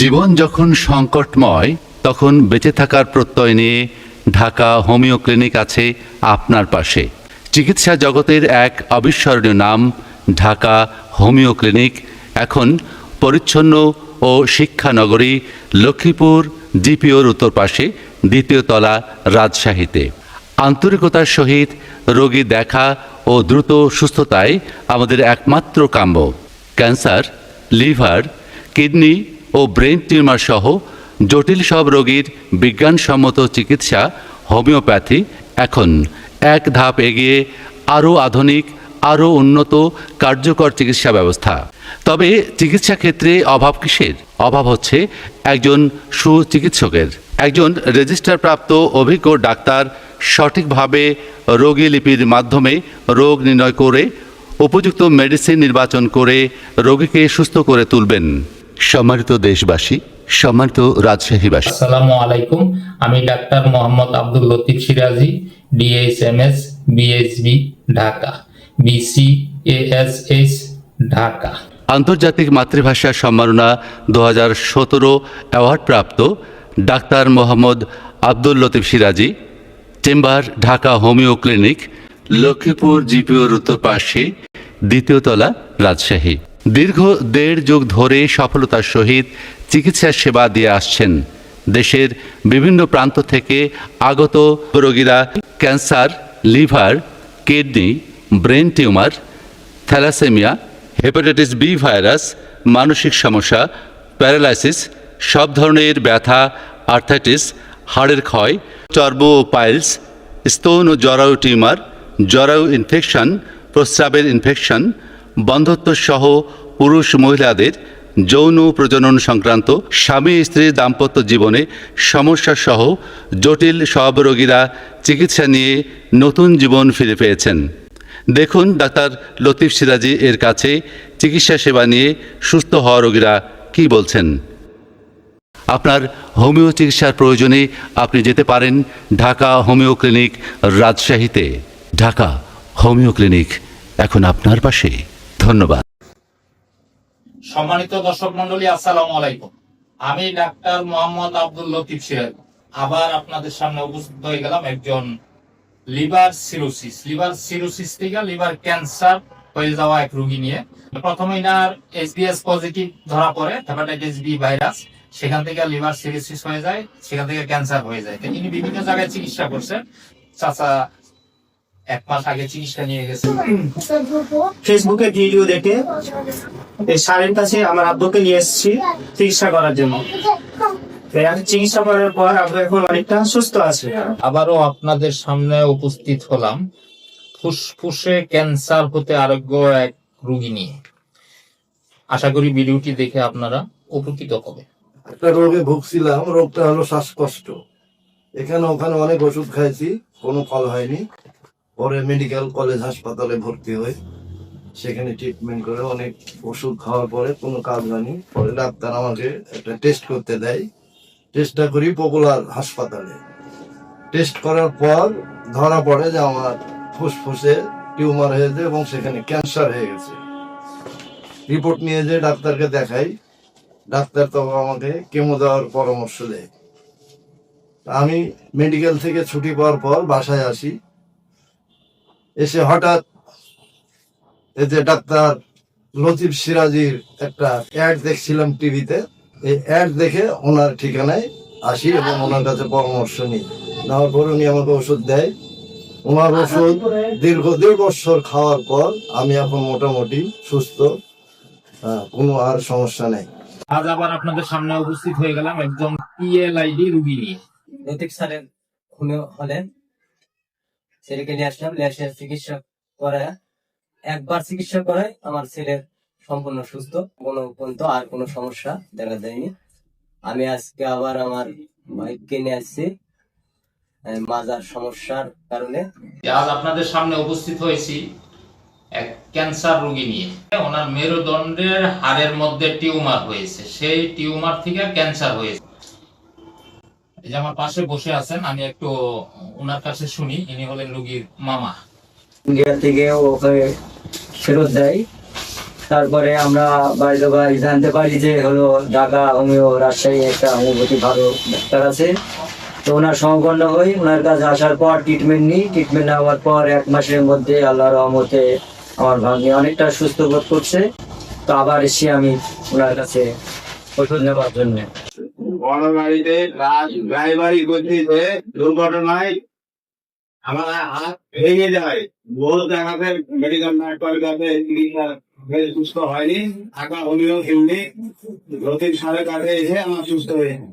জীবন যখন সংকটময় তখন বেঁচে থাকার প্রত্যয় নিয়ে ঢাকা হোমিও ক্লিনিক আছে আপনার পাশে। চিকিৎসা জগতের এক অবিস্মরণীয় নাম ঢাকা হোমিও ক্লিনিক এখন পরিচ্ছন্ন ও শিক্ষানগরী লক্ষ্মীপুর জিপিওর উত্তর পাশে দ্বিতীয় তলা, রাজশাহীতে। আন্তরিকতার সহিত রোগী দেখা ও দ্রুত সুস্থতাই আমাদের একমাত্র কাম্য। ক্যান্সার, লিভার, কিডনি ও ব্রেন টিউমার সহ জটিল সব রোগীর বিজ্ঞানসম্মত চিকিৎসা হোমিওপ্যাথি এখন এক ধাপ এগিয়ে আরও আধুনিক, আরও উন্নত, কার্যকর চিকিৎসা ব্যবস্থা। তবে চিকিৎসা ক্ষেত্রে অভাব কিসের? অভাব হচ্ছে একজন সুচিকিৎসকের। একজন রেজিস্টারপ্রাপ্ত অভিজ্ঞ ডাক্তার সঠিকভাবে রোগী লিপির মাধ্যমে রোগ নির্ণয় করে উপযুক্ত মেডিসিন নির্বাচন করে রোগীকে সুস্থ করে তুলবেন। সম্মানিত দেশবাসী, সম্মানিত রাজশাহীবাসী, আসসালামু আলাইকুম। আমি ডাক্তার Mohammad Abdul Latif Siraji, DHMS, BHB Dhaka, BCASS Dhaka. আন্তর্জাতিক মাতৃভাষা সম্মাননা 2017 অ্যাওয়ার্ড প্রাপ্ত ডাক্তার Mohammad Abdul Latif Siraji, chamber Dhaka homeo clinic, Lakshmipur জিপিওর উত্তর পাশে, দ্বিতীয় তলা, রাজশাহী। দীর্ঘ 1.5 যুগ ধরে সফলতার সহিত চিকিৎসা সেবা দিয়ে আসছেন। দেশের বিভিন্ন প্রান্ত থেকে আগত রোগীরা cancer, liver, kidney, brain tumour, thalassaemia, hepatitis B virus, মানসিক সমস্যা, প্যারালাইসিস, সব ধরনের ব্যথা, আর্থাইটিস, হাড়ের ক্ষয়, চর্ম ও পাইলস, স্তন ও জরায়ু টিউমার, জরায়ু ইনফেকশন, প্রস্রাবের ইনফেকশন, বন্ধ্যত্ব সহ পুরুষ মহিলাদের যৌন প্রজনন সংক্রান্ত, স্বামী স্ত্রীর দাম্পত্য জীবনে সমস্যা সহ জটিল সব রোগীরা চিকিৎসা নিয়ে নতুন জীবন ফিরে পেয়েছেন। দেখুন ডাক্তার লতিফ সিরাজি এর কাছে চিকিৎসা সেবা নিয়ে সুস্থ হওয়া রোগীরা কি বলছেন। আপনার হোমিও চিকিৎসার প্রয়োজনে আপনি যেতে পারেন ঢাকা হোমিও ক্লিনিক, রাজশাহীতে। ঢাকা হোমিও ক্লিনিক এখন আপনার পাশে। ধন্যবাদ। সম্মানিত দর্শক মন্ডলী, আসসালামু আলাইকুম। আমি ডাক্তার মোহাম্মদ আব্দুল লতিফ সিরাজি আবার আপনাদের সামনে উপস্থিত হয়ে গেলাম একজন লিভার সিরোসিস থেকে লিভার ক্যান্সার হয়ে যাওয়া এক রোগী নিয়ে। প্রথমে এনার এইচবিএস পজিটিভ ধরা পড়ে, হেপাটাইটিস বি ভাইরাস, সেখান থেকে লিভার সিরোসিস হয়ে যায়, সেখান থেকে ক্যান্সার হয়ে যায়। তিনি বিভিন্ন জায়গায় চিকিৎসা করছেন। চাচা 1 মাস আগে চিকিৎসা নিয়ে গেছেন ফেসবুকে ভিডিও দেখে এই স্যারের কাছে আমার আব্বুকে নিয়ে এসেছি চিকিৎসা করার জন্য। চিকিৎসা করার পর আব্বু এখন অনেকটা সুস্থ আছে। আবারও আপনাদের সামনে উপস্থিত হলাম ফুসফুসে ক্যান্সার হতে আরোগ্য এক রোগী নিয়ে। আশা করি ভিডিওটি দেখে আপনারা উপকৃত হবে। একটা রোগে ভুগছিলাম, রোগটা হলো শ্বাসকষ্ট। এখানে ওখানে অনেক ওষুধ খাইছি, কোনো ফল হয়নি। পরে মেডিকেল কলেজ হাসপাতালে ভর্তি হই, সেখানে ট্রিটমেন্ট করে অনেক ওষুধ খাওয়ার পরে কোনো কাজ হয়নি। পরে ডাক্তার আমাকে একটা টেস্ট করতে দেয়। টেস্টটা করি পপুলার হাসপাতালে। টেস্ট করার পর ধরা পড়ে যে আমার ফুসফুসে টিউমার হয়েছে এবং সেখানে ক্যান্সার হয়ে গেছে। রিপোর্ট নিয়ে যে ডাক্তারকে দেখাই, ডাক্তার তখন আমাকে কেমো দেওয়ার পরামর্শ দেয়। আমি মেডিকেল থেকে ছুটি পাওয়ার পর বাসায় আসি। এসে হঠাৎ এই যে ডাক্তার লতিফ সিরাজির একটা অ্যাড দেখছিলাম টিভিতে। এই অ্যাড দেখে ওনার ঠিকানায় আসি এবং ওনার কাছে পরামর্শ নিই। নেওয়ার পর উনি আমাকে ওষুধ দেয়। ওনার ওষুধ দীর্ঘ 2 বছর খাওয়ার পর আমি এখন মোটামুটি সুস্থ, কোনো আর সমস্যা নেই। আজ আবার আপনাদের সামনে উপস্থিত হয়ে গেলাম একজন পিএলআইডি রোগী নিয়ে। লতিফ স্যারের হলেন, ছেলেকে নিয়ে আসলাম। চিকিৎসা করে, একবার চিকিৎসা করায় আমার ছেলের সম্পূর্ণ সুস্থ, কোনো পর্যন্ত আর কোনো সমস্যা দেখা যায়নি। আমি আজকে আবার আমার ভাইকে নিয়ে আসছি মাজার সমস্যার কারণে। আজ আপনাদের সামনে উপস্থিত হয়েছি এক ক্যান্সার রোগী নিয়ে। ওনার মেরুদণ্ডের হাড়ের মধ্যে টিউমার হয়েছে, সেই টিউমার থেকে ক্যান্সার হয়েছে। এই যে আমার পাশে বসে আছেন, আমি একটু ওনার কাছে শুনি। ইনি হলেন রোগীর মামা। ইন্ডিয়া থেকে ওকে ফেরত দেয়, তারপরে আমরা বাইরে ভাই জানতে পারি যে হলো ঢাকা হোমিও রাজশাহী একটা হোমিওপ্যাথি ভালো ডাক্তার আছে। তো ওনার সংকন্ন হই, ওনার কাছে আসার পর ট্রিটমেন্ট নিই। ট্রিটমেন্ট নেওয়ার পর 1 মাসের মধ্যে আল্লাহর রহমতে আমার ভাগ্নি অনেকটা সুস্থ বোধ করছে। তো আবার এসে আমি ওনার কাছে ওষুধ নেওয়ার জন্য। বড় গাড়িতে ড্রাইভারি করতেছে, দুর্ঘটনায় আমার হাত ভেঙে যায়। বহু জায়গাতে মেডিকেল কাছে সুস্থ হয়নি, ঢাকা হোমিও ক্লিনিক লতিফ সাহেবের কাছে এসে আমার সুস্থ হয়েছে।